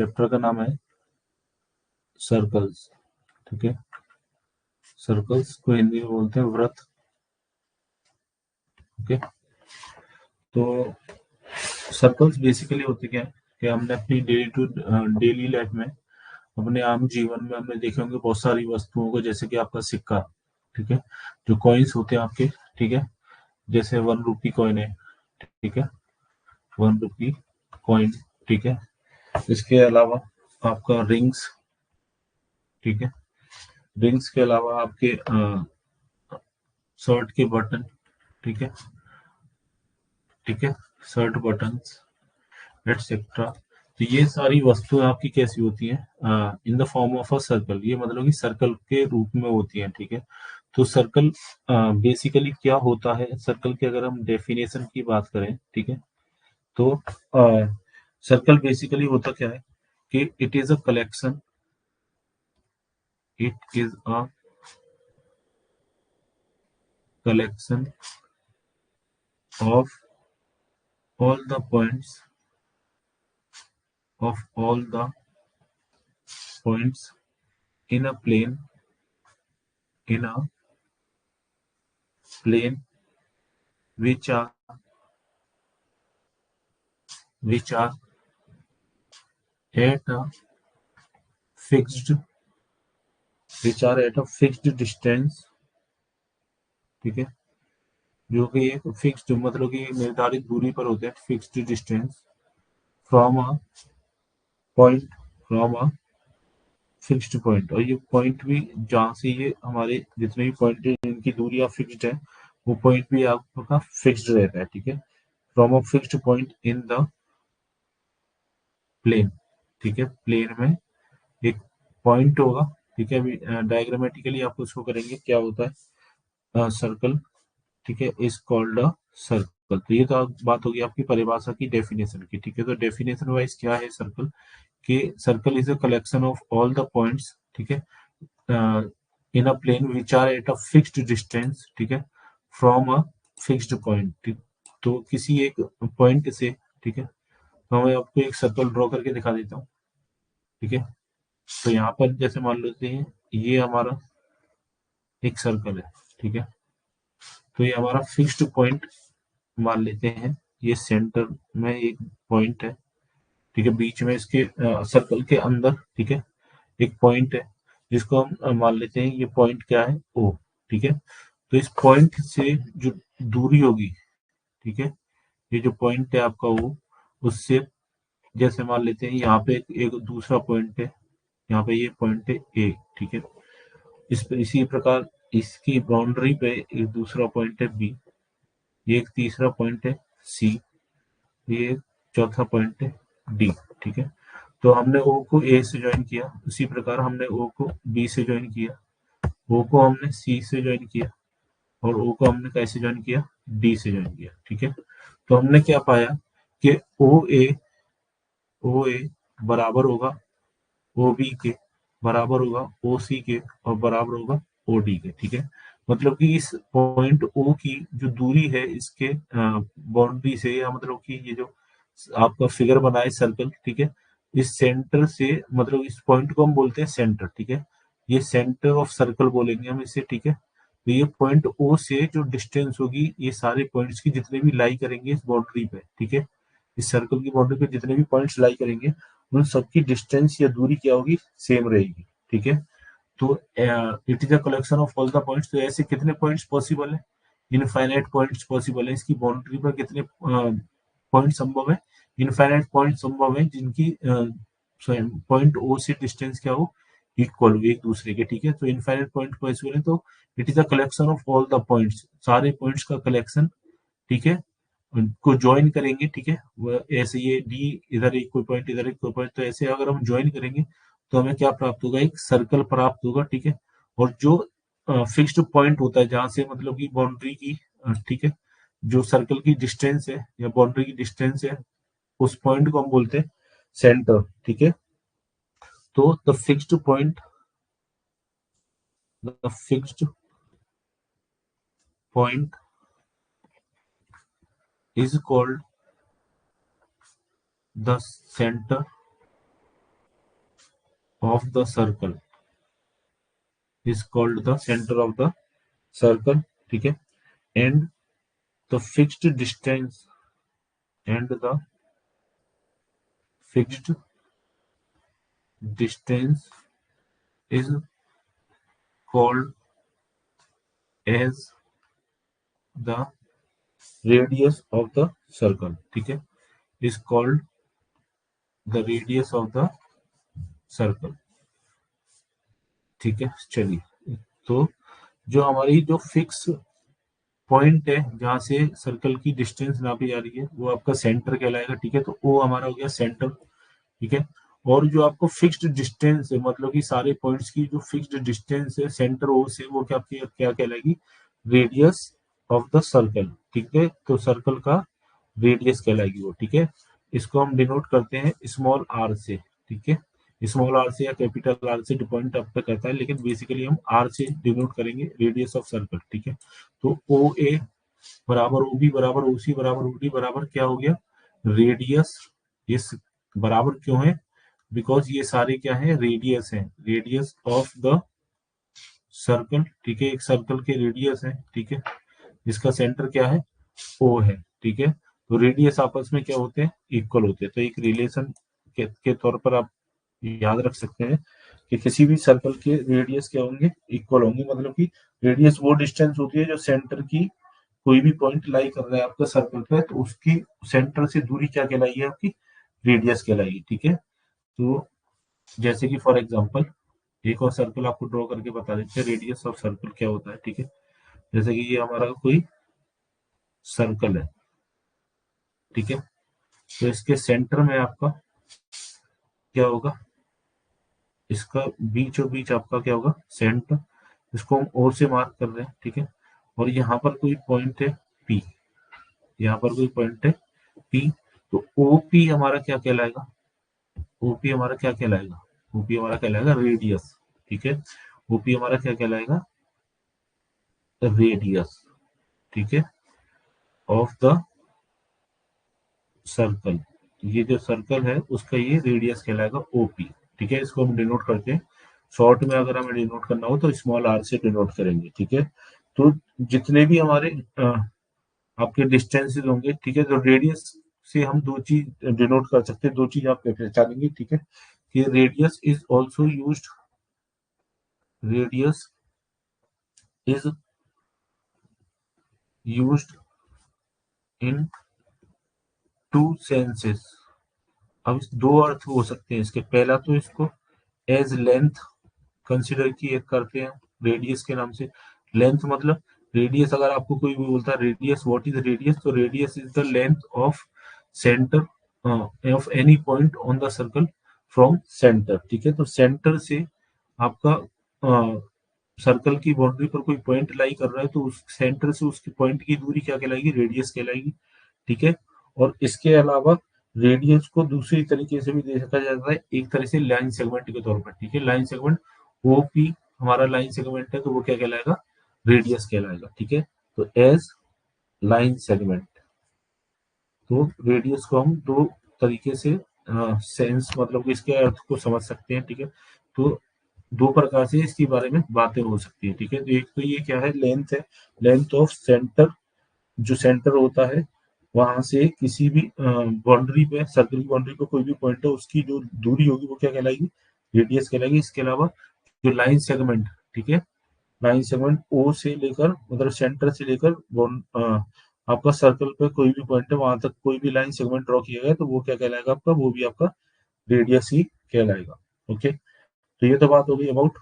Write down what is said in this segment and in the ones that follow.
Chapter का नाम है सर्कल्स। ठीक है, सर्कल्स को हिंदी में बोलते हैं वृत्त। ओके, तो सर्कल्स बेसिकली होते क्या है कि हमने अपनी डेली लाइफ में, अपने आम जीवन में हमने देखे होंगे बहुत सारी वस्तुओं को, जैसे कि आपका सिक्का। ठीक है, जो कॉइन्स होते हैं आपके। ठीक है, जैसे 1 रुपी कॉइन है। ठीक है, 1 रुपी कॉइन। ठीक है, इसके अलावा आपका रिंग्स। ठीक है, रिंग्स के अलावा आपके शर्ट के बटन। ठीक है, ठीक है, शर्ट बटन्स एटसेट्रा। तो ये सारी वस्तुएं आपकी कैसी होती हैं? In the form of a circle. ये मतलब कि सर्कल के रूप में होती हैं। ठीक है, तो सर्कल बेसिकली क्या होता है, सर्कल की अगर हम डेफिनेशन की बात करें, ठीक है, तो सर्कल बेसिकली होता क्या है कि it is a collection of all the points of all the points in a plane which are which are at a fixed distance। ठीक है, जो कि एक फिक्स्ड मतलब कि निर्धारित दूरी पर होते हैं, fixed distance from a point from a fixed point. और ये पॉइंट भी जहाँ से ये हमारे जितने भी पॉइंट है इनकी दूरियां फिक्स्ड है, वो पॉइंट भी आपका फिक्स्ड रहता है। ठीक है, from a fixed point in the plane. ठीक है, प्लेन में एक पॉइंट होगा। ठीक है, अभी डायग्रामेटिकली आपको शो करेंगे क्या होता है सर्कल। ठीक है, इज कॉल्ड अ सर्कल। तो ये तो बात होगी आपकी परिभाषा की, डेफिनेशन की। ठीक है, तो डेफिनेशन वाइज क्या है सर्कल, कि circle is a collection of all the points. ठीक है, in a plane which are at a fixed distance. ठीक है, फ्रॉम अ फिक्स्ड पॉइंट। तो किसी एक पॉइंट से, ठीक है, तो मैं आपको एक सर्कल ड्रॉ करके दिखा देता हूँ। ठीक है, तो यहाँ पर जैसे मान लेते हैं ये हमारा एक सर्कल है। ठीक है, तो ये हमारा फिक्स्ड पॉइंट मान लेते हैं, ये सेंटर में एक पॉइंट है। ठीक है, बीच में इसके सर्कल के अंदर, ठीक है, एक पॉइंट है जिसको हम मान लेते हैं ये पॉइंट क्या है, ओ। ठीक है, तो इस पॉइंट से जो दूरी होगी, ठीक है, ये जो पॉइंट है आपका वो, उससे जैसे मान लेते हैं यहाँ पे एक दूसरा पॉइंट है, यहाँ पे ये पॉइंट है ए। ठीक है, इसी प्रकार इसकी बाउंड्री पे एक दूसरा पॉइंट है बी, ये एक तीसरा पॉइंट है सी, ये एक चौथा पॉइंट है डी। ठीक है, तो हमने ओ को ए से ज्वाइन किया, उसी प्रकार हमने ओ को बी से ज्वाइन किया, ओ को हमने सी से ज्वाइन किया, और ओ को हमने कैसे ज्वाइन किया, डी से ज्वाइन किया। ठीक है, तो हमने क्या पाया कि ओ ए बराबर होगा ओ बी के, बराबर होगा ओ सी के, और बराबर होगा ओ डी के। ठीक है, मतलब कि इस पॉइंट ओ की जो दूरी है इसके बाउंड्री से, या मतलब कि ये जो आपका फिगर बना है सर्कल, ठीक है, इस सेंटर से, मतलब इस पॉइंट को हम बोलते हैं सेंटर। ठीक है, ये सेंटर ऑफ सर्कल बोलेंगे हम इसे। ठीक है, तो ये पॉइंट ओ से जो डिस्टेंस होगी, ये सारे पॉइंट्स की जितने भी लाई करेंगे इस बाउंड्री पे, ठीक है, इस सर्कल की बाउंड्री पे जितने भी पॉइंट्स लाई करेंगे, उन सबकी डिस्टेंस या दूरी क्या होगी, सेम रहेगी। ठीक है, तो it is a collection of all the points. तो ऐसे कितने पॉइंट्स पॉसिबल है, इनफाइनाइट पॉइंट्स पॉसिबल है। इसकी बाउंड्री पर कितने पॉइंट संभव है, इनफाइनाइट पॉइंट संभव है, जिनकी पॉइंट ओ से डिस्टेंस क्या हो, इक्वल हो एक दूसरे के। ठीक है, तो इनफाइनाइट पॉइंट पॉसिबल है, तो it is a collection of all the points, सारे पॉइंट्स का कलेक्शन। ठीक है, उनको ज्वाइन करेंगे। ठीक है, ऐसे ये डी, इधर एक कोई पॉइंट, इधर एक कोई पॉइंट, तो ऐसे अगर हम ज्वाइन करेंगे तो हमें क्या प्राप्त होगा, एक सर्कल प्राप्त होगा। ठीक है, और जो फिक्स्ड पॉइंट होता है जहां से मतलब की बाउंड्री की, ठीक है, जो सर्कल की डिस्टेंस है या बाउंड्री की डिस्टेंस है, उस पॉइंट को हम बोलते हैं सेंटर। ठीक है, तो the fixed point is called the centre of the circle is called the centre of the circle, ठीक है। And the fixed distance and the fixed distance is called as the radius of the circle, ठीक है, is called the radius of the circle, ठीक है। चलिए, तो जो हमारी जो फिक्स पॉइंट है जहां से सर्कल की डिस्टेंस नापी जा रही है वो आपका सेंटर कहलाएगा, ठीक है। तो ओ हमारा हो गया सेंटर, ठीक है। और जो आपको फिक्स्ड डिस्टेंस है, मतलब कि सारे पॉइंट्स की जो फिक्स्ड डिस्टेंस है सेंटर ओ से, वो क्या कहलाएगी, रेडियस ऑफ द सर्कल, ठीक है। तो सर्कल का रेडियस कहलाएगी वो, ठीक है। इसको हम डिनोट करते हैं स्मॉल आर से, ठीक है। स्मॉल आर से या कैपिटल आर से डिपेंड आप पे करता है, लेकिन बेसिकली हम आर से डिनोट करेंगे रेडियस ऑफ सर्कल, ठीक है। तो ओ ए बराबर ओ बी बराबर ओ सी बराबर ओ डी बराबर क्या हो गया, रेडियस। इस बराबर क्यों है, बिकॉज ये सारे क्या है, रेडियस है, रेडियस ऑफ द सर्कल, ठीक है। एक सर्कल के रेडियस है, ठीक है, जिसका सेंटर क्या है, ओ है, ठीक है। तो रेडियस आपस में क्या होते हैं, इक्वल होते हैं। तो एक रिलेशन के तौर पर आप याद रख सकते हैं कि किसी भी सर्कल के रेडियस क्या होंगे, इक्वल होंगे। मतलब कि रेडियस वो डिस्टेंस होती है जो सेंटर की कोई भी पॉइंट लाई कर रहा है आपका सर्कल पे, तो उसकी सेंटर से दूरी क्या कहलाएगी, आपकी रेडियस कहलाएगी, ठीक है। तो जैसे कि फॉर एग्जांपल एक और सर्कल आपको ड्रॉ करके बता देते हैं रेडियस ऑफ सर्कल क्या होता है, ठीक है। जैसे कि ये हमारा कोई सर्कल है, ठीक है। तो इसके सेंटर में आपका क्या होगा, इसका बीचों बीच आपका क्या होगा, सेंटर। इसको हम ओ से मार्क कर रहे हैं, ठीक है। और यहाँ पर कोई पॉइंट है पी, यहाँ पर कोई पॉइंट है पी। तो ओ पी हमारा क्या कहलाएगा, ओपी हमारा क्या कहलाएगा, ओपी हमारा कहलाएगा रेडियस, ठीक है। ओपी हमारा क्या कहलाएगा, रेडियस, ठीक है, ऑफ द सर्कल। ये जो सर्कल है उसका ये रेडियस कहलाएगा ओपी, ठीक है। इसको हम डिनोट करते हैं, शॉर्ट में अगर हमें डिनोट करना हो तो स्मॉल आर से डिनोट करेंगे, ठीक है। तो जितने भी हमारे आपके डिस्टेंसेस होंगे, ठीक है, तो रेडियस से हम दो चीज डिनोट कर सकते हैं, दो चीज आप पहचानेंगे, ठीक है, कि radius is also used, radius is used in two senses. अब इस दो अर्थ हो सकते हैं इसके, पहला तो इसको एज लेंथ कंसिडर किए करते हैं रेडियस के नाम से। लेंथ मतलब रेडियस, अगर आपको कोई भी बोलता है रेडियस, व्हाट इज रेडियस, तो radius is the length of centre of any point on the circle from centre, ठीक है। तो सेंटर से आपका सर्कल की बाउंड्री पर कोई पॉइंट लाई कर रहा है, तो उस सेंटर से उसकी पॉइंट की दूरी क्या कहलाएगी, रेडियस कहलाएगी, ठीक है। और इसके अलावा रेडियस को दूसरी तरीके से भी देखा जाता है, एक तरह से लाइन सेगमेंट के तौर पर, ठीक है। लाइन सेगमेंट ओपी हमारा लाइन सेगमेंट है, तो वो क्या कहलाएगा, रेडियस कहलाएगा, ठीक है। तो एज लाइन सेगमेंट, तो रेडियस को हम दो तरीके से सेंस मतलब कि इसके अर्थ को समझ सकते हैं, ठीक है। तो दो प्रकार से इसके बारे में बातें हो सकती है, ठीक है। तो एक तो ये क्या है, लेंथ है, लेंथ ऑफ सेंटर, जो सेंटर होता है वहां से किसी भी बाउंड्री पे, सर्कल की बाउंड्री पे कोई भी पॉइंट है, उसकी जो दूरी होगी वो क्या कहलाएगी, रेडियस कहलाएगी। इसके अलावा जो लाइन सेगमेंट, ठीक है, लाइन सेगमेंट ओ से लेकर, मतलब सेंटर से लेकर आपका सर्कल पे कोई भी पॉइंट है वहां तक कोई भी लाइन सेगमेंट ड्रॉ किया गया, तो वो क्या कहलाएगा आपका, वो भी आपका रेडियस ही कहलाएगा, ओके। तो ये तो बात हो गई अबाउट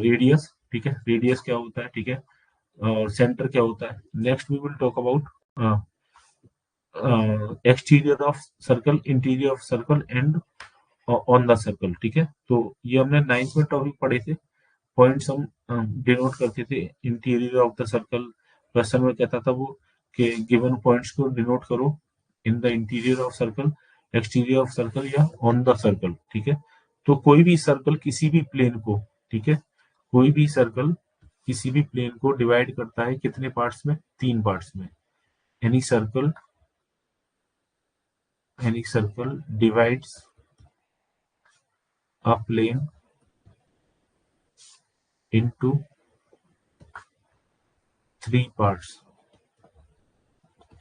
रेडियस, ठीक है, रेडियस क्या होता है, ठीक है, और सेंटर क्या होता है। Next we will talk about exterior of circle, interior of circle and on the circle, ठीक है। तो ये हमने 9th में टॉपिक पढ़े थे, पॉइंट्स हम डिनोट करते थे interior of the circle. Question में कहता था वो कि गिवन पॉइंट्स को डिनोट करो in the interior of circle, exterior of circle या ऑन द सर्कल, ठीक है। तो कोई भी सर्कल किसी भी प्लेन को, ठीक है, कोई भी सर्कल किसी भी प्लेन को डिवाइड करता है कितने पार्ट्स में, तीन पार्ट्स में। Any circle, any circle divides a plane into 3 parts।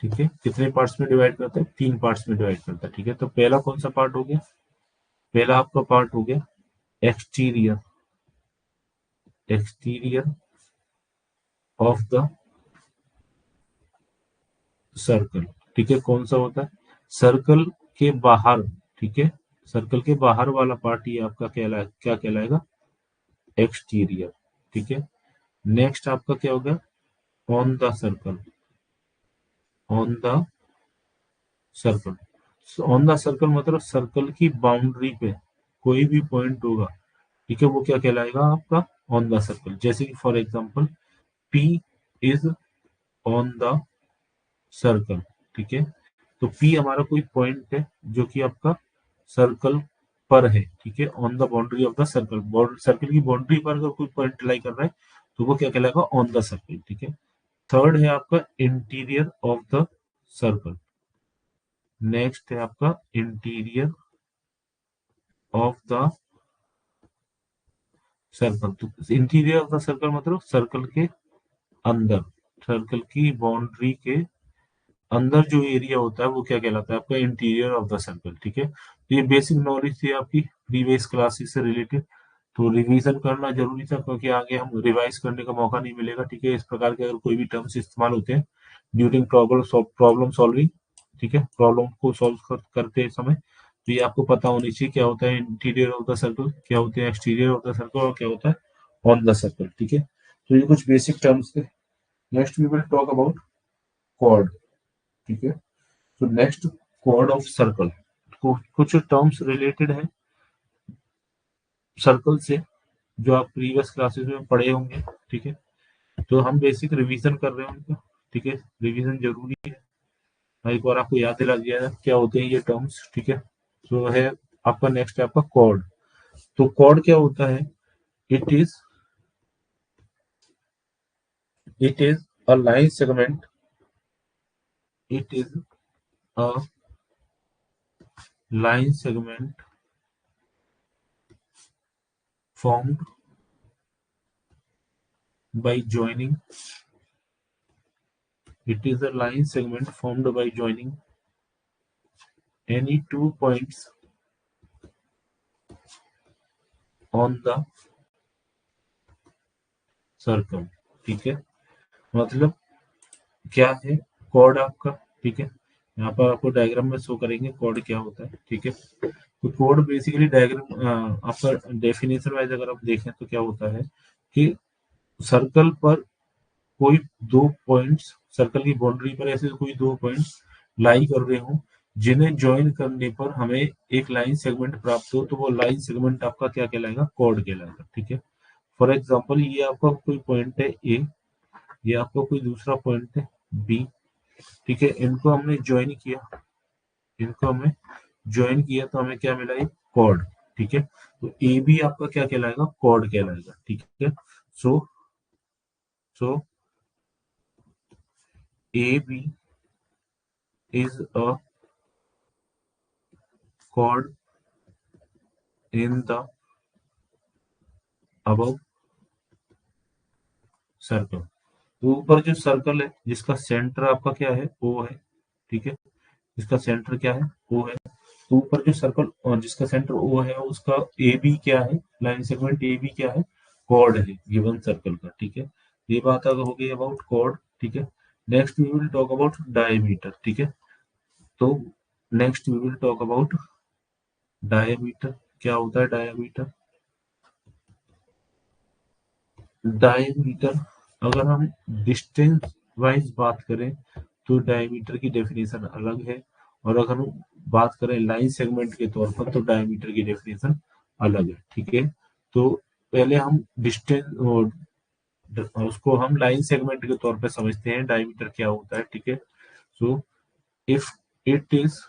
ठीक है, कितने पार्ट्स में डिवाइड करता है? 3 पार्ट्स में डिवाइड करता है। ठीक है, तो पहला कौन सा पार्ट हो गया? पहला आपका पार्ट हो गया exterior, exterior of the circle. ठीक है, कौन सा होता है? सर्कल के बाहर। ठीक है, सर्कल के बाहर वाला पार्ट ये आपका क्या कहलाएगा? एक्सटीरियर। ठीक है, नेक्स्ट आपका क्या होगा? On the circle, on the circle. On the circle मतलब सर्कल की बाउंड्री पे कोई भी पॉइंट होगा, ठीक है, वो क्या कहलाएगा आपका? On the circle. जैसे कि for example P is on the circle. ठीक है, तो पी हमारा कोई पॉइंट है जो कि आपका सर्कल पर है। ठीक है, on the boundary of the circle, circle की बाउंड्री पर अगर कोई पॉइंट लाई कर रहा है तो वो क्या कहलाएगा? On the circle. ठीक है, थर्ड है आपका interior of the circle. Next है आपका इंटीरियर ऑफ द सर्कल। तो इंटीरियर ऑफ द सर्कल मतलब सर्कल के अंदर, सर्कल की बाउंड्री के अंदर जो एरिया होता है वो क्या कहलाता है? आपका इंटीरियर ऑफ द सर्कल। ठीक है, तो ये बेसिक नॉलेज थी आपकी प्रीवियस क्लासेस से रिलेटेड। तो रिवीजन करना जरूरी था क्योंकि आगे हम रिवाइज करने का मौका नहीं मिलेगा। ठीक है, इस प्रकार के अगर कोई भी टर्म्स इस्तेमाल होते हैं ड्यूरिंग प्रॉब्लम सॉल्विंग, ठीक है, प्रॉब्लम को करते समय, तो ये आपको पता होनी चाहिए क्या होता है इंटीरियर ऑफ द सर्कल, क्या होते हैं एक्सटीरियर ऑफ द सर्कल, और क्या होता है ऑन द सर्कल। ठीक है, तो ये कुछ बेसिक टर्म्स थे। Next we will talk about chord. ठीक है, तो नेक्स्ट कॉर्ड ऑफ सर्कल, कुछ टर्म्स रिलेटेड है सर्कल से जो आप प्रीवियस क्लासेस में पढ़े होंगे। ठीक है, तो हम बेसिक रिवीजन कर रहे हैं उनका। ठीक है, रिवीजन जरूरी है। मैं एक बार आपको याद दिला दिया है क्या होते हैं ये टर्म्स। ठीक है, तो है आपका नेक्स्ट है आपका कॉर्ड। तो कॉर्ड क्या होता है? It is it is a line segment, it is a line segment formed by joining, it is a line segment formed by joining any 2 points on the circle. ठीक है, मतलब क्या है कॉर्ड आपका? ठीक है, यहाँ पर आपको डायग्राम में शो करेंगे कॉर्ड क्या होता है। ठीक है, तो कॉर्ड बेसिकली डायग्राम आपका डेफिनेशन वाइज अगर आप देखें तो क्या होता है कि सर्कल पर कोई 2 पॉइंट्स, सर्कल की बाउंड्री पर ऐसे कोई 2 पॉइंट्स लाई कर रहे हो जिन्हें ज्वाइन करने पर हमें एक लाइन सेगमेंट प्राप्त हो, तो वो लाइन सेगमेंट आपका क्या कहलाएगा? कॉर्ड कहलाएगा। ठीक है, फॉर एग्जाम्पल ये आपका कोई पॉइंट है ए, ये आपका कोई दूसरा पॉइंट है बी। ठीक है, इनको हमने ज्वाइन किया, इनको हमने ज्वाइन किया तो हमें क्या मिला? एक कॉर्ड। ठीक है, तो ए बी आपका क्या कहलाएगा? कॉर्ड कहलाएगा। ठीक है, so so A B is a chord in the above circle. तो ऊपर जो सर्कल है जिसका सेंटर आपका क्या है? ओ है। ठीक है, जिसका सेंटर क्या है? ओ है। तो ऊपर जो सर्कल और जिसका सेंटर ओ है उसका ए बी क्या है? लाइन सेगमेंट ए बी क्या है? कॉर्ड है गिवन सर्कल का। ठीक है, ये बात अगर हो गई अबाउट कॉर्ड। ठीक है, next we will talk about diameter. ठीक है, तो next we will talk about diameter. क्या होता है डायमीटर? डायमीटर अगर हम डिस्टेंस वाइज बात करें तो डायमीटर की डेफिनेशन अलग है, और अगर हम बात करें लाइन सेगमेंट के तौर पर तो डायमीटर की डेफिनेशन अलग है। ठीक है, तो पहले हम डिस्टेंस उसको हम लाइन सेगमेंट के तौर पर समझते हैं डायमीटर क्या होता है। ठीक है, so if it is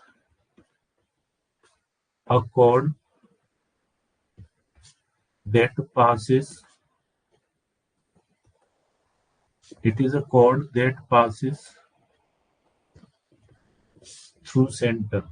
a chord that passes, it is a chord that passes through center,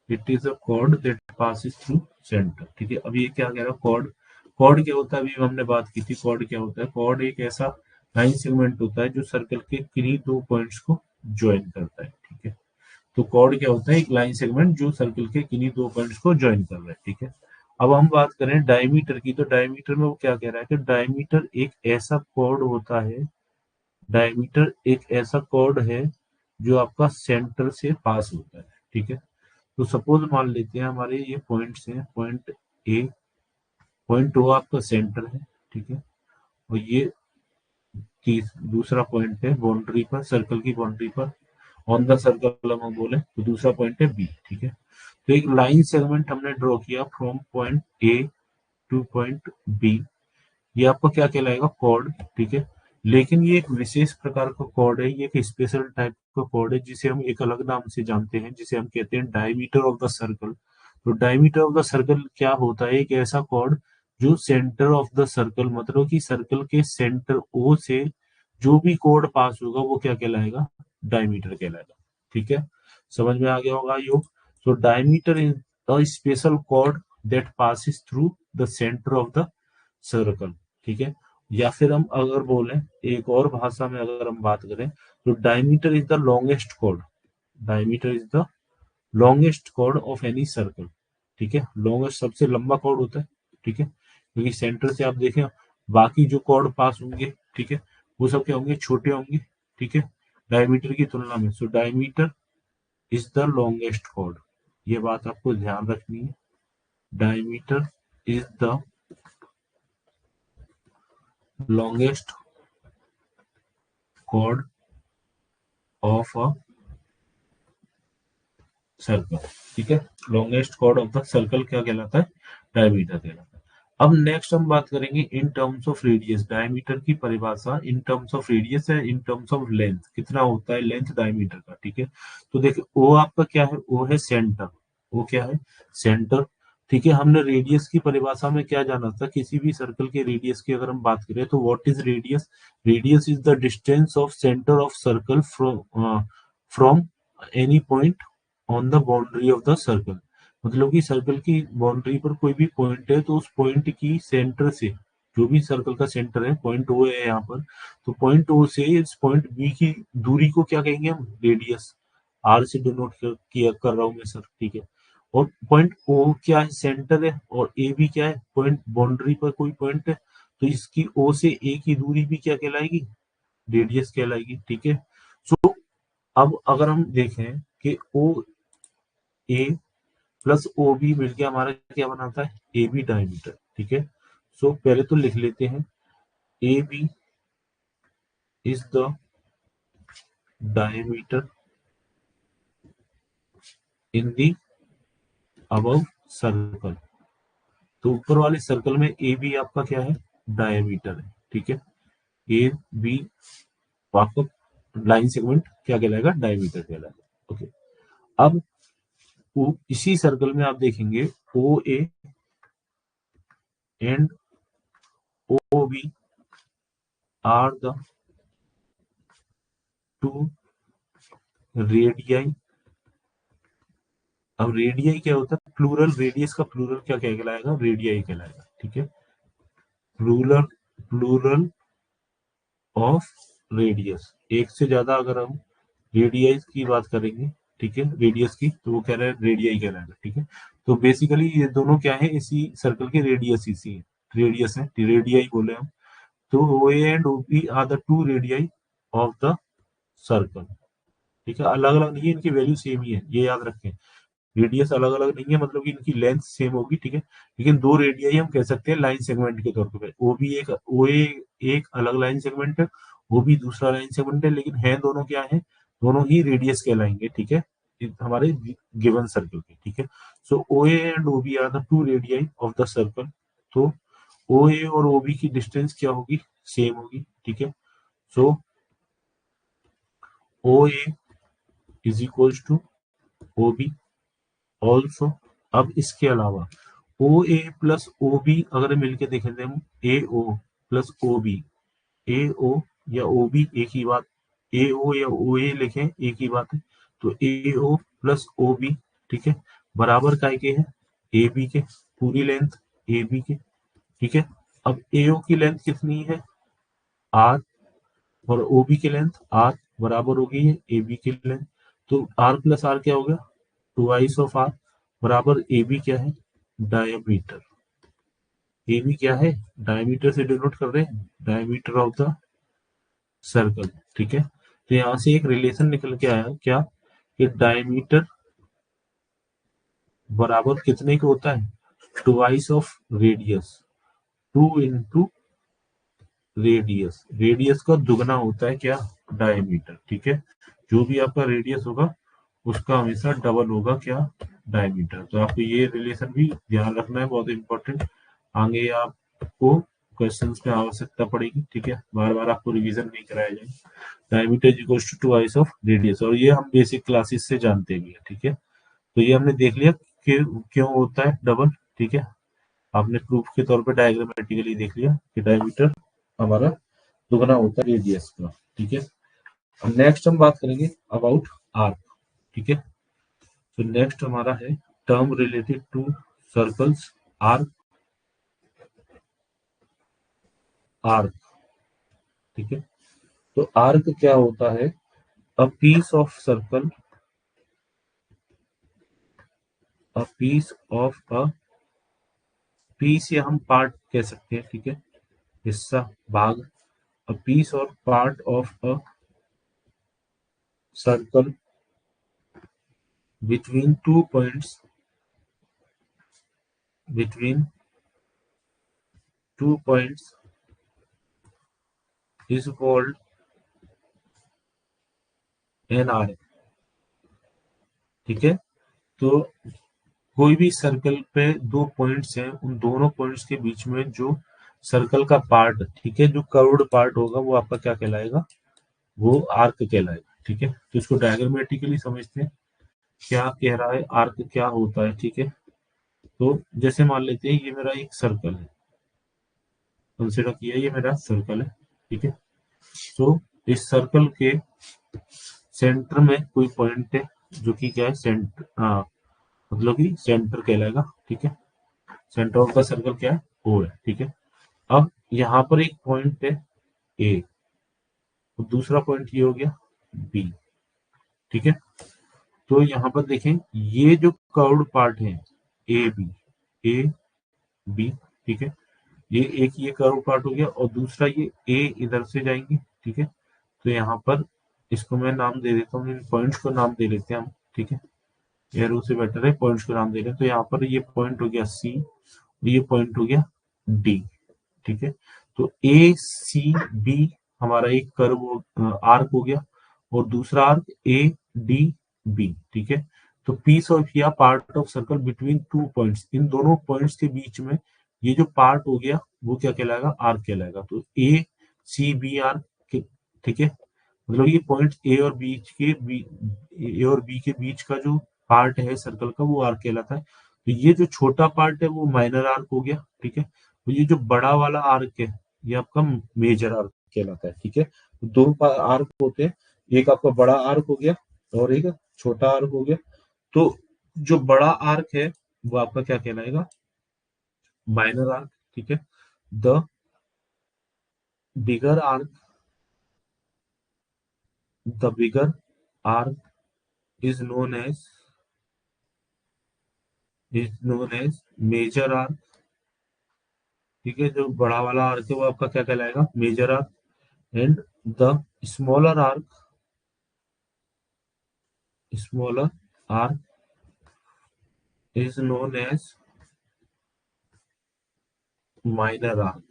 it is a cord that passes through centre. ठीक है, अब ये क्या कह रहा है, कॉर्ड, कॉर्ड क्या होता है, अभी हमने बात की थी, कॉर्ड क्या होता है, कॉर्ड एक ऐसा लाइन सेगमेंट होता है जो सर्कल के किन्हीं दो पॉइंट्स को ज्वाइन करता है। ठीक है, तो कॉर्ड क्या होता है, एक लाइन सेगमेंट जो सर्कल के किन्हीं दो पॉइंट्स को ज्वाइन कर रहा है। ठीक है, अब हम बात करें डायमीटर की, तो डायमीटर में वो क्या कह रहा है कि डायमीटर एक ऐसा कॉर्ड होता है, डायमीटर एक ऐसा कॉर्ड है जो आपका सेंटर से पास होता है। ठीक है, तो सपोज मान लेते हैं हमारे ये पॉइंट्स हैं, पॉइंट ए, पॉइंट ओ आपका सेंटर है। ठीक है, और ये दूसरा पॉइंट है बाउंड्री पर, सर्कल की बाउंड्री पर, ऑन द सर्कल हम बोले तो दूसरा पॉइंट है बी। ठीक है, तो एक लाइन सेगमेंट हमने ड्रॉ किया from point A to point B, ये आपका क्या कहलाएगा, कॉर्ड। ठीक है, लेकिन ये एक विशेष प्रकार का कॉर्ड है, ये एक स्पेशल टाइप का कॉर्ड है जिसे हम एक अलग नाम से जानते हैं, जिसे हम कहते हैं डायमीटर ऑफ द सर्कल। तो डायमीटर ऑफ द सर्कल क्या होता है, एक ऐसा कॉर्ड जो सेंटर ऑफ द सर्कल, मतलब कि सर्कल के सेंटर ओ से जो भी कॉर्ड पास होगा वो क्या कहलाएगा, डायमीटर कहलाएगा। ठीक है, समझ में आ गया होगा योग। So diameter is the special chord that passes through the centre of the circle. ठीक है, या फिर हम अगर बोलें एक और भाषा में अगर हम बात करें तो diameter is the longest chord, diameter is the longest chord of any circle. ठीक है, लॉन्गेस्ट सबसे लंबा कॉर्ड होता है। ठीक है, क्योंकि सेंटर से आप देखें बाकी जो कॉर्ड पास होंगे, ठीक है, वो सब क्या होंगे, छोटे होंगे। ठीक है, डायमीटर की तुलना में। सो diameter is the longest chord, ये बात आपको ध्यान रखनी है, diameter is the longest chord of a circle. ठीक है, longest chord of the circle क्या कहलाता है, डायमीटर कहलाता है। अब नेक्स्ट हम बात करेंगे in terms of radius, diameter की परिभाषा इन टर्म्स ऑफ रेडियस है, इन टर्म्स ऑफ लेंथ, कितना होता है लेंथ डायमीटर का। ठीक है, तो देखिए ओ आपका क्या है, ओ है सेंटर, वो क्या है, सेंटर। ठीक है, हमने रेडियस की परिभाषा में क्या जाना था, किसी भी सर्कल के रेडियस की अगर हम बात करें तो what is radius, radius is the distance of centre of circle from any point on the boundary of the circle, मतलब कि सर्कल की बाउंड्री पर कोई भी पॉइंट है तो उस पॉइंट की सेंटर से, जो भी सर्कल का सेंटर है, पॉइंट ओ है यहाँ पर, तो पॉइंट ओ से इस पॉइंट बी की दूरी को क्या कहेंगे हम, रेडियस, आर से डिनोट किया कर रहा हूँ मैं सर। ठीक है, और पॉइंट ओ क्या है, सेंटर है, और ए भी क्या है, पॉइंट बाउंड्री पर कोई पॉइंट है, तो इसकी ओ से ए की दूरी भी क्या कहलाएगी, रेडियस कहलाएगी। ठीक है, सो अब अगर हम देखें कि ओ ए प्लस ओ बी मिलके हमारा क्या बनाता है, ए बी डायमीटर। ठीक है, सो पहले तो लिख लेते हैं, A B is the diameter in the above circle, तो ऊपर वाले सर्कल में ए बी आपका क्या है, डायमीटर है। ठीक है, ए बी आपका लाइन सेगमेंट क्या कहलाएगा, डायमीटर कहलाएगा। ओके, अब इसी सर्कल में आप देखेंगे O A and O B are the two radii. अब रेडियाई क्या होता है, प्लूरल, रेडियस का प्लूरल क्या कहलाएगा, रेडियाई कहलाएगा। ठीक है, प्लूरल, प्लूरल ऑफ रेडियस, एक से ज्यादा अगर हम रेडियस की बात करेंगे, ठीक है, रेडियस की, तो वो कह रहा है रेडियाई कहलाएगा। ठीक है, तो बेसिकली ये दोनों क्या है, इसी सर्कल के रेडियस इसी है, रेडियस है, रेडियाई बोले हम। तो O A and O B are the two radii of the circle. ठीक है, अलग अलग नहीं है, इनकी वैल्यू सेम ही है, ये याद रखें, रेडियस अलग अलग नहीं है, मतलब कि इनकी लेंथ सेम होगी। ठीक है, लेकिन दो रेडियाई हम कह सकते हैं लाइन सेगमेंट के तौर पे, ओ भी एक, ओ ए एक अलग लाइन सेगमेंट है, वो भी दूसरा लाइन सेगमेंट है, लेकिन है दोनों क्या है, दोनों ही रेडियस कहलाएंगे। ठीक है, हमारे गिवन सर्कल के। ठीक है, so O A and O B are the two radii of the circle, तो ओ ए और ओ बी की डिस्टेंस क्या होगी, सेम होगी। ठीक है, so O A is equals to O B also. अब इसके अलावा ओ ए प्लस ओ बी अगर मिलके देखेंगे हम, ए ओ प्लस ओ बी, ए ओ या ओ बी एक ही बात, ए ओ या ओ ए लिखें एक ही बात है, तो ए ओ प्लस ओ बी। ठीक है, बराबर काय के है, ए बी के, पूरी लेंथ ए बी के, ठीक है। अब एओ की लेंथ कितनी है, आर, और ओबी की लेंथ आर बराबर हो गई है ए बी की लेंथ। तो आर प्लस आर क्या हो गया, ट्वाइस ऑफ आर, बराबर ए बी क्या है, डायमीटर। ए बी क्या है, डायमीटर से डिनोट कर रहे हैं, डायमीटर ऑफ द सर्कल, ठीक है। तो यहां से एक रिलेशन निकल के आया क्या, कि डायमीटर बराबर कितने का होता है, twice of radius, 2 into radius, radius का दुगना होता है क्या, डायमीटर, ठीक है। जो भी आपका रेडियस होगा उसका हमेशा डबल होगा क्या, डायमीटर। तो आपको ये रिलेशन भी ध्यान रखना है, बहुत इंपॉर्टेंट, आगे आपको क्वेश्चंस में आवश्यकता पड़ेगी, ठीक है। बार बार आपको रिवीजन नहीं कराया जाएगा। Diameter is equal to twice of radius, और ये हम बेसिक क्लासेस से जानते भी है, ठीक है। तो ये हमने देख लिया कि क्यों होता है डबल, ठीक है। आपने प्रूफ के तौर पे डायग्रामेटिकली देख लिया कि डायमीटर हमारा दुगना होता है रेडियस का, ठीक है। अब नेक्स्ट हम बात करेंगे अबाउट आर्क, ठीक है। तो नेक्स्ट हमारा है term related to circles, arc, arc, ठीक है। तो आर्क क्या होता है, a piece of circle, a piece of a piece, या हम पार्ट कह सकते हैं, ठीक है, हिस्सा, भाग, अ पीस और part of a circle between two points, between 2 points is called an arc, ठीक है। तो कोई भी सर्कल पे दो पॉइंट्स हैं, उन दोनों पॉइंट्स के बीच में जो सर्कल का पार्ट, ठीक है, जो कर्व्ड पार्ट होगा वो आपका क्या कहलाएगा, वो आर्क कहलाएगा, ठीक है। तो इसको डायग्रामेटिकली समझते हैं, क्या कह रहा है, आर्क क्या होता है, ठीक है। तो जैसे मान लेते हैं ये मेरा एक सर्कल है, कंसिडर किया ये मेरा सर्कल है, ठीक है। तो इस सर्कल के सेंटर में कोई पॉइंट है जो कि क्या है, सेंटर, मतलब कि सेंटर कहलाएगा, ठीक है। सेंटर ऑफ द सर्कल क्या है, ओ है, ठीक है। अब यहाँ पर एक पॉइंट है ए, और दूसरा पॉइंट ये हो गया बी, ठीक है। तो यहाँ पर देखें, ये जो कर्व्ड पार्ट है ए बी, ए बी, ठीक है, ये एक ये कर्व पार्ट हो गया, और दूसरा ये ए इधर से जाएंगे, ठीक है। तो यहाँ पर इसको मैं नाम दे देता हूँ, पॉइंट्स को नाम दे लेते हैं हम, ठीक है। एरो से बेटर है, पॉइंट्स को नाम दे रहे हैं। तो यहाँ पर ये पॉइंट हो गया सी, ये पॉइंट हो गया डी, ठीक है। तो ए सी बी हमारा एक कर्व आर्क हो गया, और दूसरा आर्क ए डी बी, ठीक है। तो पीस ऑफ या part of circle between two points, इन दोनों पॉइंट्स के बीच में ये जो पार्ट हो गया वो क्या कहलाएगा, आर्क कहलाएगा। तो ए सी बी आर्क, ठीक है। मतलब ये पॉइंट ए और बी के बीच का जो पार्ट है सर्कल का वो आर्क कहलाता है। तो ये जो छोटा पार्ट है वो माइनर आर्क हो गया, ठीक है। तो ये जो बड़ा वाला आर्क है ये आपका मेजर आर्क कहलाता है, ठीक है। तो दो आर्क होते हैं, एक आपका बड़ा आर्क हो गया और एक छोटा आर्क हो गया। तो जो बड़ा आर्क है वो आपका क्या कहलाएगा, माइनर आर्क, ठीक है। The bigger arc, the bigger arc is known as, major arc, ठीक है। जो बड़ा वाला आर्क है वो आपका क्या कहलाएगा, major arc. And the smaller arc, smaller arc is known as minor arc,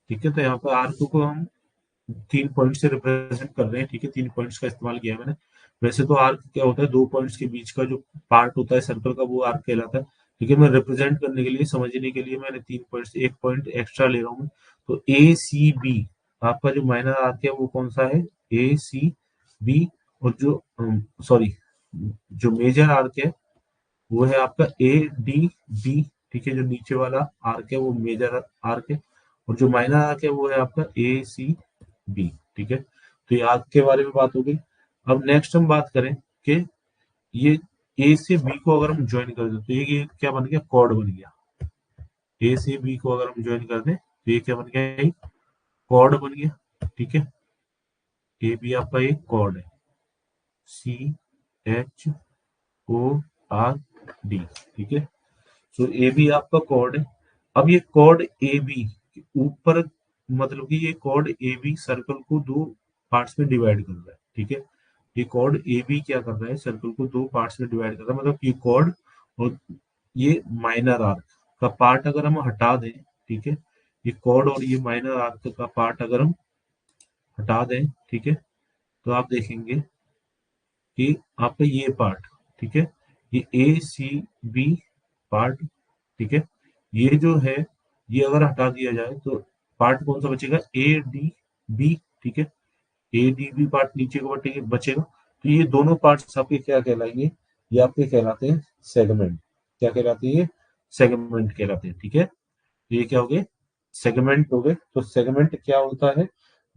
ठीक है। तो यहाँ पर आर्क को हम 3 पॉइंट से रिप्रेजेंट कर रहे हैं, ठीक है, 3 पॉइंट्स का इस्तेमाल किया है मैंने। वैसे तो आर्क क्या होता है, दो पॉइंट्स के बीच का जो पार्ट होता है सर्कल का वो आर्क कहलाता है, ठीक है। मैं रिप्रेजेंट करने के लिए, समझने के लिए मैंने 3 पॉइंट्स, एक पॉइंट एक्स्ट्रा ले रहा हूँ। तो ए सी बी आपका जो माइनर आर्क है वो कौन सा है, ए सी बी। और जो सॉरी, जो मेजर आर्क है वो है आपका ए डी बी, ठीक है। जो नीचे वाला आर्क है वो मेजर आर्क है, और जो माइनर आर्क है वो है आपका ए सी बी, ठीक है। तो ये आर्क के बारे में बात हो गई। अब नेक्स्ट हम बात करें कि ये ए से बी को अगर हम ज्वाइन कर दें तो ये क्या बन गया, कॉर्ड बन गया। ए से बी को अगर हम ज्वाइन कर दें तो ये क्या बन गया, कॉर्ड बन गया। ठीक है, ए बी आपका एक कॉर्ड है, C H O R D. ठीक है, तो ए बी आपका कॉर्ड है। अब ये कॉर्ड ए बी ऊपर, मतलब कि ये कॉर्ड ए बी सर्कल को दो पार्ट्स में डिवाइड कर रहा है। ठीक है, ये कॉर्ड ए बी क्या कर रहा है, सर्कल को दो पार्ट्स में डिवाइड कर रहा है। मतलब ये कॉर्ड और ये माइनर आर्क का पार्ट अगर हम हटा दें, ठीक है, ये कॉर्ड और ये माइनर आर्क का पार्ट अगर हम हटा दें, ठीक है, तो आप देखेंगे कि आपका ये पार्ट, ठीक है, ये ए सी बी पार्ट, ठीक है, ये जो है ये अगर हटा दिया जाए तो पार्ट कौन सा बचेगा, ए डी बी। ठीक है, ए डी बी पार्ट नीचे को बचेगा। तो ये दोनों पार्ट्स आपके क्या कहलाएंगे, ये आपके कहलाते हैं सेगमेंट। क्या कहलाते हैं ये, सेगमेंट कहलाते हैं। ठीक है, तो ये क्या हो गए, सेगमेंट हो गए। तो सेगमेंट क्या होता है,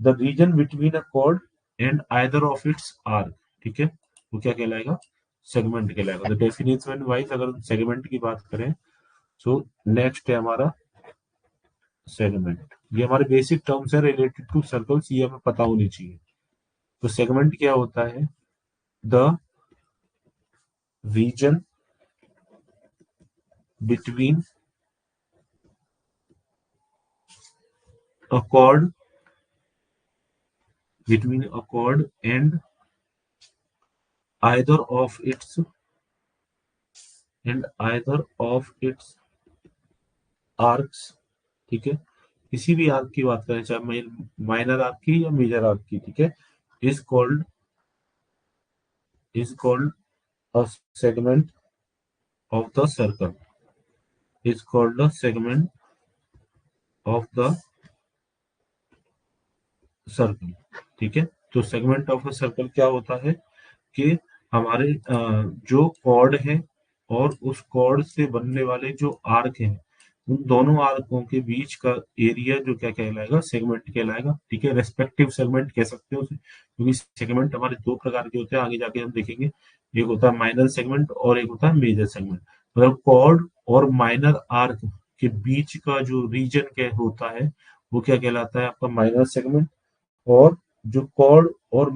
the region between a cord and either of its arc. ठीक है, वो क्या कहलाएगा, सेगमेंट कहलाएगा। तो डेफिनेशन वाइज अगर सेगमेंट की बात करें, सो नेक्स्ट है हमारा सेगमेंट। ये हमारे बेसिक टर्म्स है रिलेटेड टू सर्कल्स, ये हमें पता होनी चाहिए। तो सेगमेंट क्या होता है, the region between a cord, between a cord and either of its, and either of its arcs. ठीक है, किसी भी आर्क की बात करें, चाहे माइनर आर्क की या मेजर आर्क की, ठीक है, is called, is called a segment of the circle, is called the segment of the circle. ठीक है, तो सेगमेंट ऑफ अ सर्कल क्या होता है कि हमारे जो कॉर्ड है और उस कॉर्ड से बनने वाले जो आर्क हैं, उन दोनों आर्कों के बीच का एरिया जो क्या कहलाएगा, सेगमेंट कहलाएगा। ठीक है, रेस्पेक्टिव सेगमेंट कह सकते हो उसे, क्योंकि सेगमेंट हमारे दो प्रकार के होते हैं, आगे जाके हम देखेंगे। एक होता है माइनर सेगमेंट और एक होता है मेजर सेगमेंट। मतलब कॉर्ड और माइनर आर्क के बीच का जो रीजन क्या होता है, वो क्या कहलाता है, आपका माइनर सेगमेंट। और जो कॉर्ड और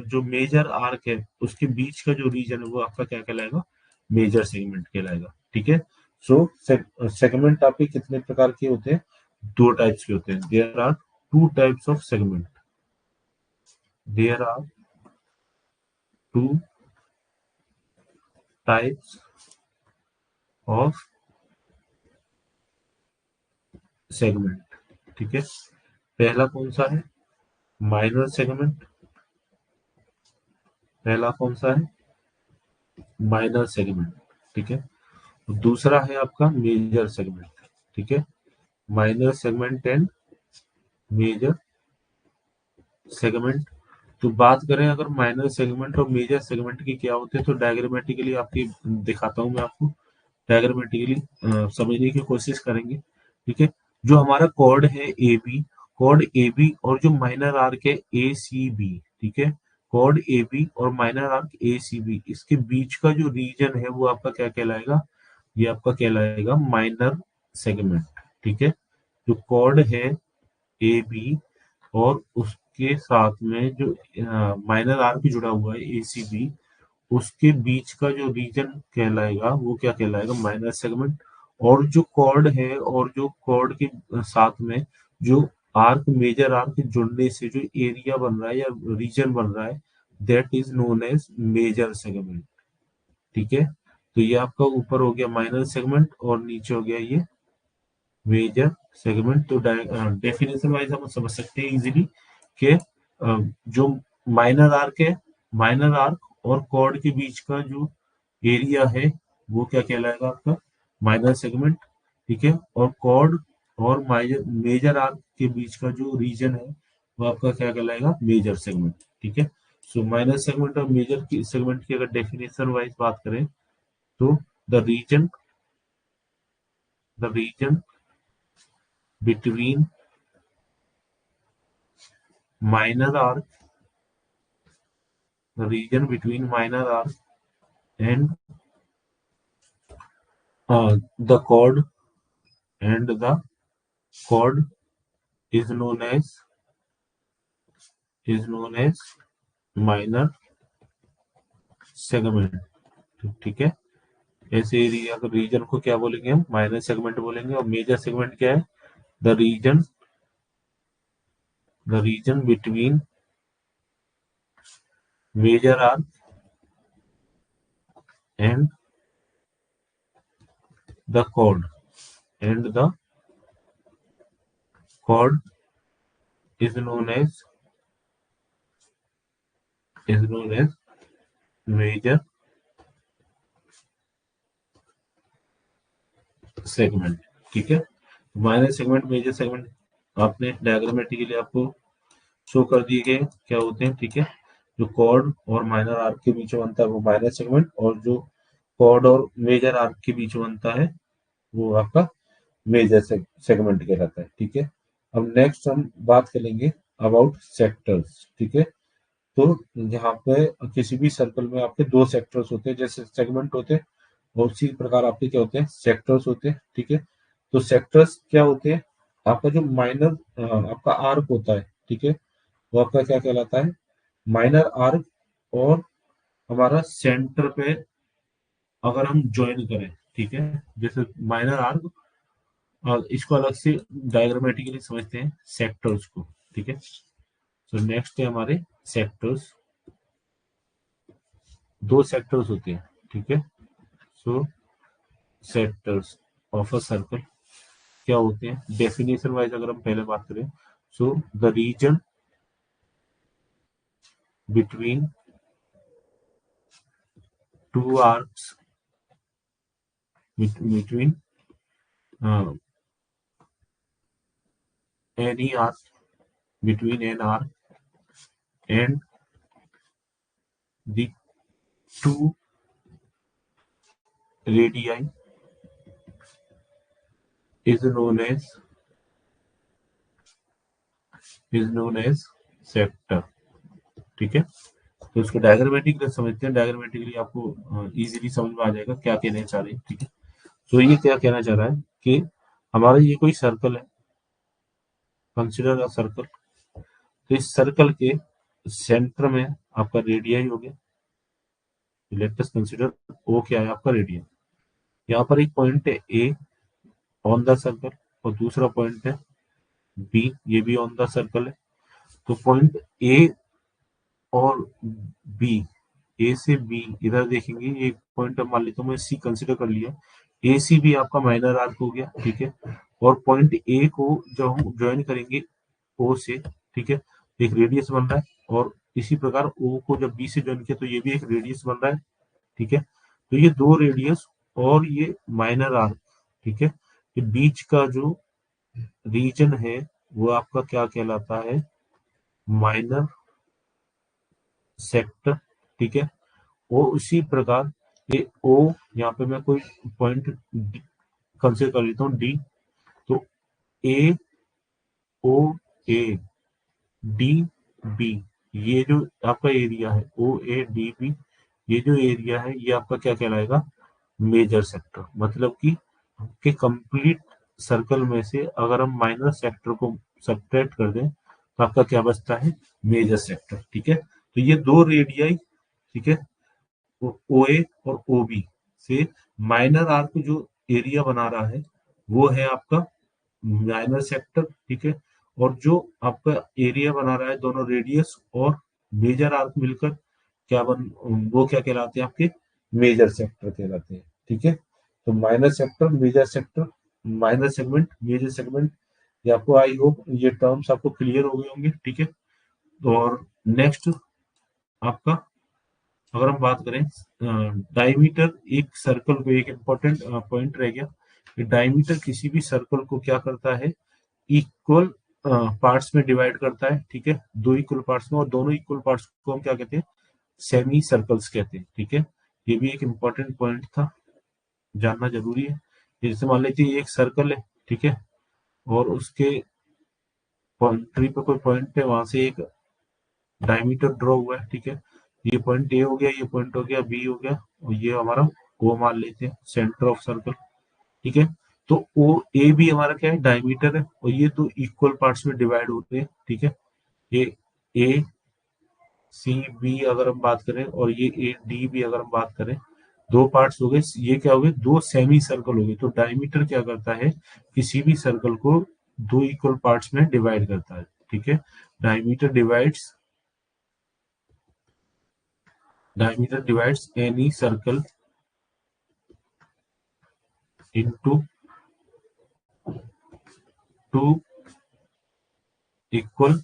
जो मेजर आर्क है उसके बीच का जो रीजन है वो आपका क्या कहलाएगा, मेजर सेगमेंट कहलाएगा। ठीक है, सो सेगमेंट आपके कितने प्रकार के होते हैं, दो टाइप्स के होते हैं। There are two types of segment, there are two types of segment. ठीक है, पहला कौन सा है, माइनर सेगमेंट। पहला कौन सा है, माइनर सेगमेंट। ठीक है, दूसरा है आपका मेजर सेगमेंट। ठीक है, minor segment and major segment. तो बात करें अगर माइनर सेगमेंट और मेजर सेगमेंट की क्या होते हैं, तो डायग्रामेटिकली आपकी दिखाता हूं मैं आपको। डायग्रामेटिकली समझने की कोशिश करेंगे। ठीक है, जो हमारा कॉर्ड है A B, chord A B और जो माइनर आर्क है ए सी बी। ठीक है, कॉर्ड ए बी और minor arc A C B, इसके बीच का जो रीजन है वो आपका क्या कहलाएगा, ये आपका कहलाएगा माइनर सेगमेंट। ठीक है, जो कॉर्ड है ए बी और उसके साथ में जो माइनर आर्क जुड़ा हुआ है ए सी बी, उसके बीच का जो रीजन कहलाएगा वो क्या कहलाएगा, माइनर सेगमेंट। और जो कॉर्ड है और जो कॉर्ड के साथ में जो आर्क, मेजर आर्क जुड़ने से जो एरिया बन रहा है या रीजन बन रहा है, that is known as major segment. ठीक है, तो ये आपका ऊपर हो गया माइनर सेगमेंट और नीचे हो गया ये मेजर सेगमेंट। तो डेफिनेशन वाइज हम समझ सकते हैं इजीली कि जो माइनर आर्क है, माइनर आर्क और कॉर्ड के बीच का जो एरिया है वो क्या कहलाएगा, आपका माइनर सेगमेंट। ठीक है, और कॉर्ड और मेजर आर्क के बीच का जो रीजन है वो आपका क्या कहलाएगा, मेजर सेगमेंट। ठीक है, सो माइनर सेगमेंट और मेजर की सेगमेंट की अगर डेफिनेशन वाइज बात करें, तो the region, the region between minor arc, the region between minor arc and the chord and the chord is known as minor segment. ठीक है, ऐसे एरिया रीजन को क्या बोलेंगे हम, माइनर सेगमेंट बोलेंगे। और मेजर सेगमेंट क्या है, the region between major arc and the chord and the chord is known as major segment. ठीक है, माइनर सेगमेंट मेजर सेगमेंट आपने डायग्रामेटिकली आपको शो कर दिए गए क्या होते हैं। ठीक है, जो कॉर्ड और माइनर आर्क के बीच में बनता है वो माइनर सेगमेंट, और जो कॉर्ड और मेजर आर्क के बीच में बनता है वो आपका मेजर सेगमेंट कहलाता है। ठीक है, अब नेक्स्ट हम बात करेंगे अबाउट सेक्टर्स। ठीक है, तो यहाँ पे किसी भी सर्कल में आपके दो सेक्टर्स होते हैं, जैसे सेगमेंट होते हैं और उसी प्रकार आपके क्या होते हैं, सेक्टर्स होते हैं। ठीक है, तो सेक्टर्स क्या होते हैं, आपका जो माइनर आपका आर्क होता है, ठीक है, वो आपका क्या कहलाता है, माइनर आर्क। और हमारा सेंटर पे अगर हम ज्वाइन करें, ठीक है, जैसे माइनर आर्क, और इसको अलग से डायग्रामेटिकली समझते हैं सेक्टर्स को। ठीक है, तो नेक्स्ट है हमारे सेक्टर्स। दो सेक्टर्स होते हैं। ठीक है, सो सेक्टर्स ऑफ अ सर्कल क्या होते हैं, डेफिनेशन वाइज अगर हम पहले बात करें, so the region between two arcs, between any arc, between an arc and the two radii is known as sector. ठीक है, तो इसको डायग्रामेटिकली समझते हैं। डायग्रामेटिकली आपको इजीली समझ में आ जाएगा क्या कहना चाह रहे हैं। ठीक है, तो ये क्या कहना चाह रहा है कि हमारा ये कोई सर्कल है, कंसिडर अ सर्कल। तो इस सर्कल के सेंटर में आपका रेडियस हो गया, लेट अस कंसीडर ओ क्या है, आपका रेडियस। यहाँ पर एक पॉइंट है ए ऑन द सर्कल, और दूसरा पॉइंट है बी, ये भी ऑन द सर्कल है। तो पॉइंट ए और बी, ए से बी इधर देखेंगे, ये पॉइंट मान लेता हूँ मैं सी कंसिडर कर लिया, ए सी भी आपका माइनर आर्क हो गया। ठीक है, और पॉइंट ए को जब हम ज्वाइन करेंगे ओ से, ठीक है, एक रेडियस बन रहा है, और इसी प्रकार ओ को जब बी से ज्वाइन किया तो ये भी एक रेडियस बन रहा है। ठीक है, तो ये दो रेडियस और ये माइनर आर्क, ठीक है, ये बीच का जो रीजन है वो आपका क्या कहलाता है, माइनर सेक्टर। ठीक है, और उसी प्रकार ये ओ, यहाँ पे मैं कोई पॉइंट कंसिडर कर लेता हूँ डी, तो ए ओ ए डी बी, ये जो आपका एरिया है ओ ए डी बी, ये जो एरिया है ये आपका क्या कहलाएगा, मेजर सेक्टर। मतलब कि आपके कंप्लीट सर्कल में से अगर हम माइनर सेक्टर को सब्ट्रैक्ट कर दें तो आपका क्या बचता है, मेजर सेक्टर। ठीक है, तो ये दो रेडियाई, ठीक है, ओ ए और ओ बी से माइनर आर्क जो एरिया बना रहा है वो है आपका माइनर सेक्टर। ठीक है, और जो आपका एरिया बना रहा है दोनों रेडियस और मेजर आर्क मिलकर क्या बन, वो क्या कहलाते हैं आपके, मेजर सेक्टर कहलाते हैं। ठीक है, तो minor sector, major sector, minor segment, major segment, ये आपको आई होप ये टर्म्स आपको क्लियर हो गए होंगे। ठीक है, और नेक्स्ट आपका अगर हम बात करें डायमीटर, एक सर्कल को, एक इंपॉर्टेंट पॉइंट रह गया कि डायमीटर किसी भी सर्कल को क्या करता है, इक्वल पार्ट्स में डिवाइड करता है। ठीक है, दो इक्वल पार्ट्स में, और दोनों इक्वल पार्ट्स को हम क्या कहते हैं, सेमी सर्कल्स कहते हैं। ठीक है, ये भी एक इम्पोर्टेंट पॉइंट था, जानना जरूरी है। जैसे मान लीजिए एक सर्कल है, ठीक है, और उसके बाउंड्री पे कोई पॉइंट है, वहां से एक डायमीटर ड्रॉ हुआ है। ठीक है, ये पॉइंट ए हो गया, ये पॉइंट हो गया बी हो गया, और ये हमारा ओ मान लेते हैं, सेंटर ऑफ सर्कल। ठीक है, तो ओ ए भी हमारा क्या है, डायमीटर है, और ये दो इक्वल पार्ट्स में डिवाइड होते हैं। ठीक है, ये ए सी बी अगर हम बात करें, और ये ए डी भी अगर हम बात करें, दो पार्ट्स हो गए, ये क्या हो गए, दो सेमी सर्कल हो गए। तो डायमीटर क्या करता है, किसी भी सर्कल को दो इक्वल पार्ट्स में डिवाइड करता है। ठीक है, diameter divides any circle into two equal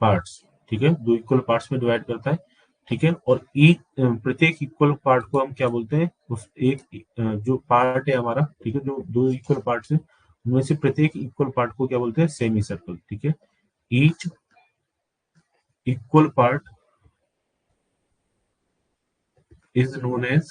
parts. ठीक है, दो इक्वल पार्ट्स में डिवाइड करता है। ठीक है, और एक प्रत्येक इक्वल पार्ट को हम क्या बोलते हैं, उस एक जो पार्ट है हमारा, ठीक है, जो दो इक्वल पार्ट्स है उनमें से प्रत्येक इक्वल पार्ट को क्या बोलते हैं, सेमी सर्कल। ठीक है, each equal part is known as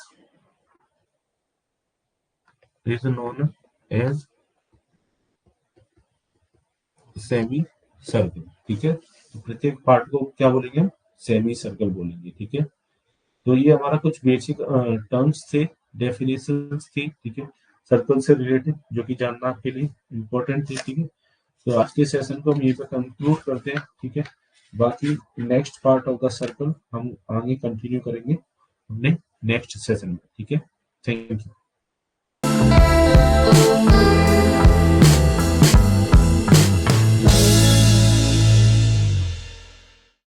semi circle. ठीक है, तो प्रत्येक पार्ट को क्या बोलेंगे हम, सेमी सर्कल बोलेंगे। ठीक है, तो ये हमारा कुछ बेसिक टर्म्स थे, डेफिनेशंस थी। ठीक है, सर्कल से रिलेटेड, जो कि जानना आपके लिए इम्पोर्टेंट थी। ठीक है, तो आज के सेशन को हम यहीं पर कंक्लूड करते हैं। ठीक है, बाकी next part of the circle हम आगे कंटिन्यू करेंगे अपने नेक्स्ट सेशन में। ठीक है, थैंक यू।